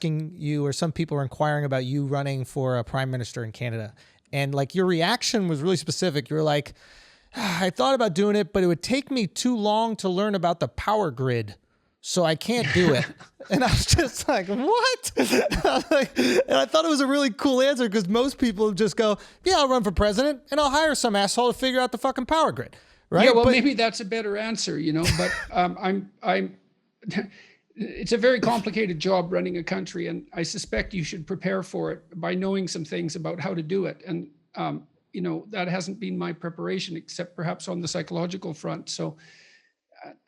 you, or some people were inquiring about you running for a prime minister in Canada. And like your reaction was really specific. You were like, I thought about doing it, but it would take me too long to learn about the power grid. So I can't do it. And I was just like, what? And I thought it was a really cool answer because most people just go, yeah, I'll run for president and I'll hire some asshole to figure out the fucking power grid. Right? Yeah, well, maybe that's a better answer, but it's a very complicated job running a country, and I suspect you should prepare for it by knowing some things about how to do it. And, that hasn't been my preparation, except perhaps on the psychological front. So,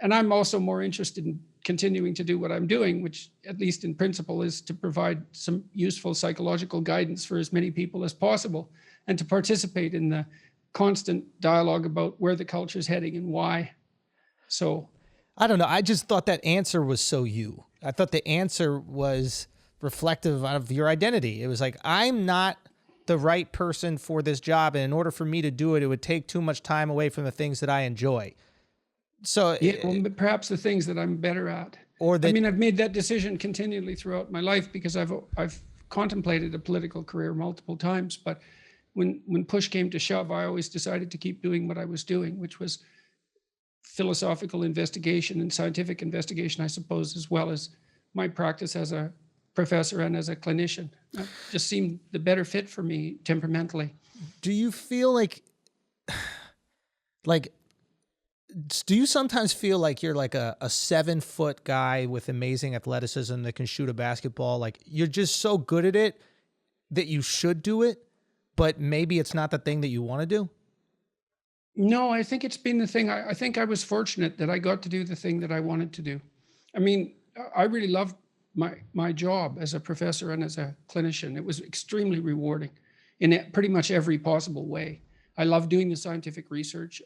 and I'm also more interested in continuing to do what I'm doing, which at least in principle is to provide some useful psychological guidance for as many people as possible and to participate in the constant dialogue about where the culture is heading and why. So I don't know. I just thought that answer was so you. I thought the answer was reflective of your identity. It was like, I'm not the right person for this job, and in order for me to do it, it would take too much time away from the things that I enjoy. So yeah, well, perhaps the things that I'm better at. Or that, I've made that decision continually throughout my life because I've contemplated a political career multiple times, but when push came to shove, I always decided to keep doing what I was doing, which was philosophical investigation and scientific investigation, I suppose, as well as my practice as a professor and as a clinician. That just seemed the better fit for me temperamentally. Do you feel like, do you sometimes feel like you're like a 7-foot guy with amazing athleticism that can shoot a basketball? Like you're just so good at it that you should do it, but maybe it's not the thing that you want to do? No, I think it's been the thing. I think I was fortunate that I got to do the thing that I wanted to do. I mean, I really loved my job as a professor and as a clinician. It was extremely rewarding in pretty much every possible way. I loved doing the scientific research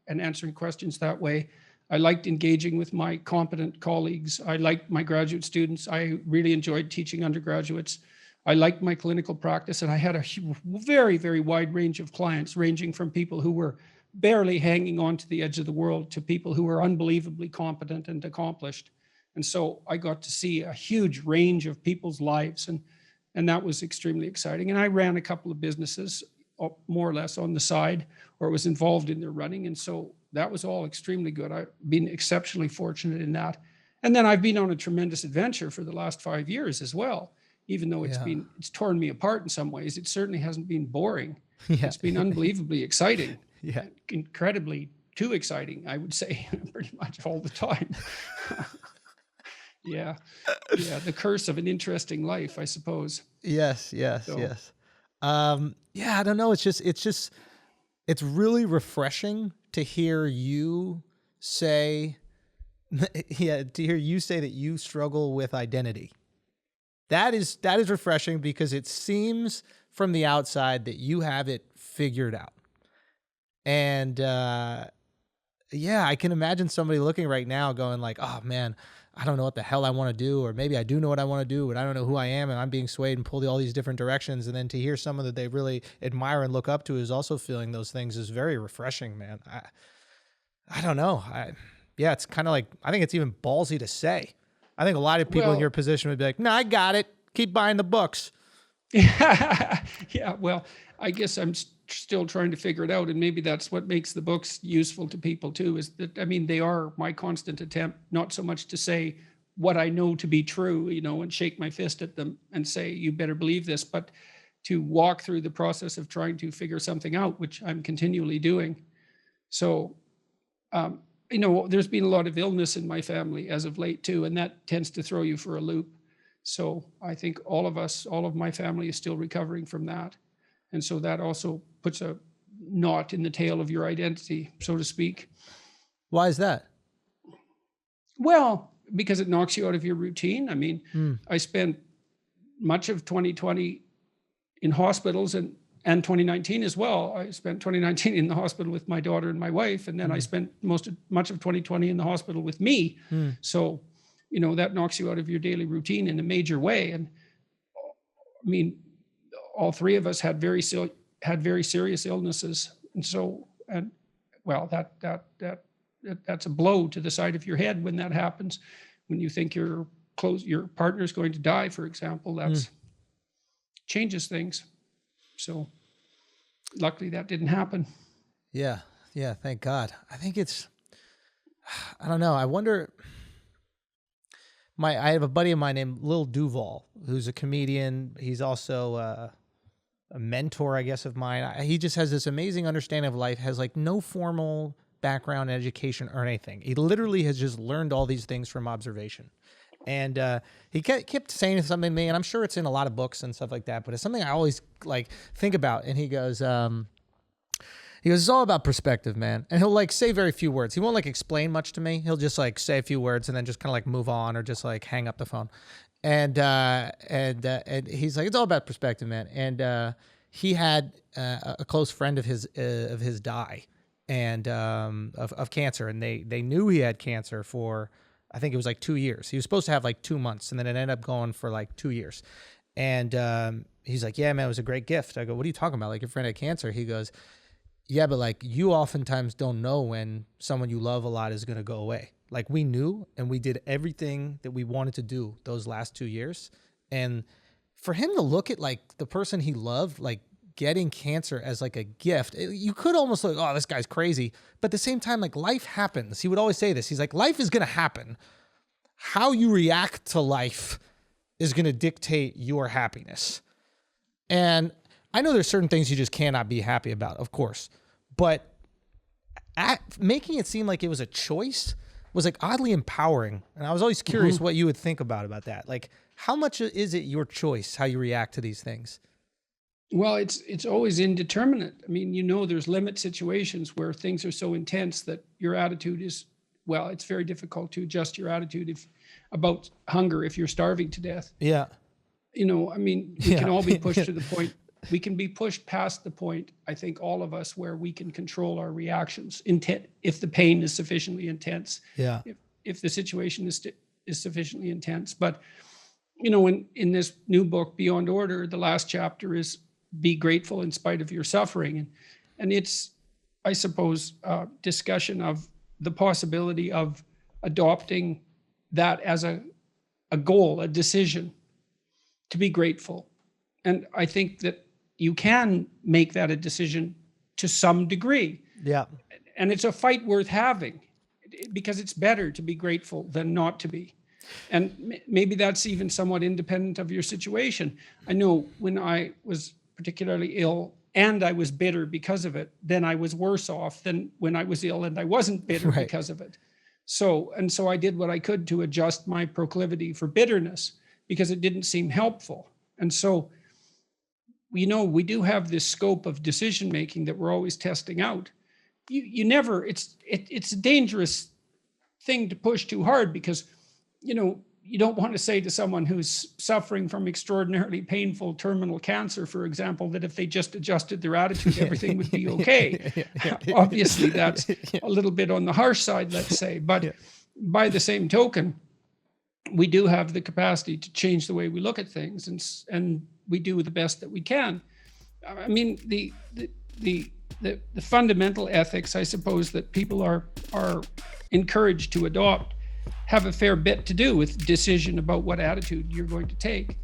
and answering questions that way. I liked engaging with my competent colleagues. I liked my graduate students. I really enjoyed teaching undergraduates. I liked my clinical practice, and I had a very, very wide range of clients, ranging from people who were barely hanging on to the edge of the world to people who were unbelievably competent and accomplished. And so I got to see a huge range of people's lives, and that was extremely exciting. And I ran a couple of businesses, more or less on the side, or was involved in their running. And so that was all extremely good. I've been exceptionally fortunate in that. And then I've been on a tremendous adventure for the last 5 years as well. Even though it's torn me apart in some ways, it certainly hasn't been boring. Yeah. It's been unbelievably exciting. Yeah. Incredibly too exciting, I would say, pretty much all the time. Yeah. The curse of an interesting life, I suppose. Yes. I don't know. It's really refreshing to hear you say, to hear you say that you struggle with identity. That is refreshing because it seems from the outside that you have it figured out. And I can imagine somebody looking right now going like, oh man, I don't know what the hell I want to do, or maybe I do know what I want to do, but I don't know who I am, and I'm being swayed and pulled all these different directions. And then to hear someone that they really admire and look up to is also feeling those things is very refreshing, man. I don't know. It's kind of like, I think it's even ballsy to say. I think a lot of people in your position would be like, no, I got it. Keep buying the books. Yeah, well, I guess I'm still trying to figure it out. And maybe that's what makes the books useful to people too, is that, they are my constant attempt, not so much to say what I know to be true, and shake my fist at them and say, you better believe this, but to walk through the process of trying to figure something out, which I'm continually doing. So, there's been a lot of illness in my family as of late too, and that tends to throw you for a loop. So I think all of my family is still recovering from that. And so that also puts a knot in the tail of your identity, so to speak. Why is that? Well, because it knocks you out of your routine. I spent much of 2020 in hospitals and 2019 as well. I spent 2019 in the hospital with my daughter and my wife, and then I spent much of 2020 in the hospital with me. So, that knocks you out of your daily routine in a major way. And all three of us had very serious illnesses, and so, that's a blow to the side of your head when that happens. When you think you're your partner's going to die, for example, that's changes things. So luckily that didn't happen. Yeah. Yeah. Thank God. I think I don't know. I wonder, I have a buddy of mine named Lil Duval, who's a comedian. He's also a mentor, I guess, of mine. He just has this amazing understanding of life, has like no formal background in education or anything. He literally has just learned all these things from observation. And he kept saying something to me, and I'm sure it's in a lot of books and stuff like that, but it's something I always like think about. And he goes, it's all about perspective, man. And he'll like say very few words. He won't like explain much to me. He'll just like say a few words and then just kind of like move on or just like hang up the phone. And he's like, it's all about perspective, man. And he had a close friend of his die and of cancer, and they knew he had cancer for, I think it was like 2 years. He was supposed to have like 2 months, and then it ended up going for like 2 years. And he's like, yeah, man, it was a great gift. I go, what are you talking about? Like, your friend had cancer. He goes, yeah, but like, you oftentimes don't know when someone you love a lot is going to go away. Like, we knew, and we did everything that we wanted to do those last 2 years. And for him to look at like the person he loved, like getting cancer as like a gift, you could almost like, oh, this guy's crazy. But at the same time, like, life happens. He would always say this. He's like, life is going to happen. How you react to life is going to dictate your happiness. And I know there's certain things you just cannot be happy about, of course. But making it seem like it was a choice was like oddly empowering. And I was always curious what you would think about that. Like, how much is it your choice, how you react to these things? Well, it's always indeterminate. I mean, there's limit situations where things are so intense that your attitude is, well, it's very difficult to adjust your attitude about hunger if you're starving to death. Yeah. I mean, we can all be pushed to the point. We can be pushed past the point, I think, all of us, where we can control our reactions if the pain is sufficiently intense. Yeah. If the situation is sufficiently intense. But, in this new book, Beyond Order, the last chapter is be grateful in spite of your suffering. And it's, I suppose, a discussion of the possibility of adopting that as a goal, a decision to be grateful. And I think that you can make that a decision to some degree. Yeah. And it's a fight worth having, because it's better to be grateful than not to be. And maybe that's even somewhat independent of your situation. I know when I was particularly ill and I was bitter because of it, then I was worse off than when I was ill and I wasn't bitter because of it. So I did what I could to adjust my proclivity for bitterness because it didn't seem helpful. And so, we do have this scope of decision making that we're always testing out. You never, it's a dangerous thing to push too hard, because, you don't want to say to someone who's suffering from extraordinarily painful terminal cancer, for example, that if they just adjusted their attitude, everything would be okay. Obviously, that's a little bit on the harsh side, let's say. But by the same token, we do have the capacity to change the way we look at things, and we do the best that we can. I mean, the fundamental ethics, I suppose, that people are encouraged to adopt have a fair bit to do with decision about what attitude you're going to take.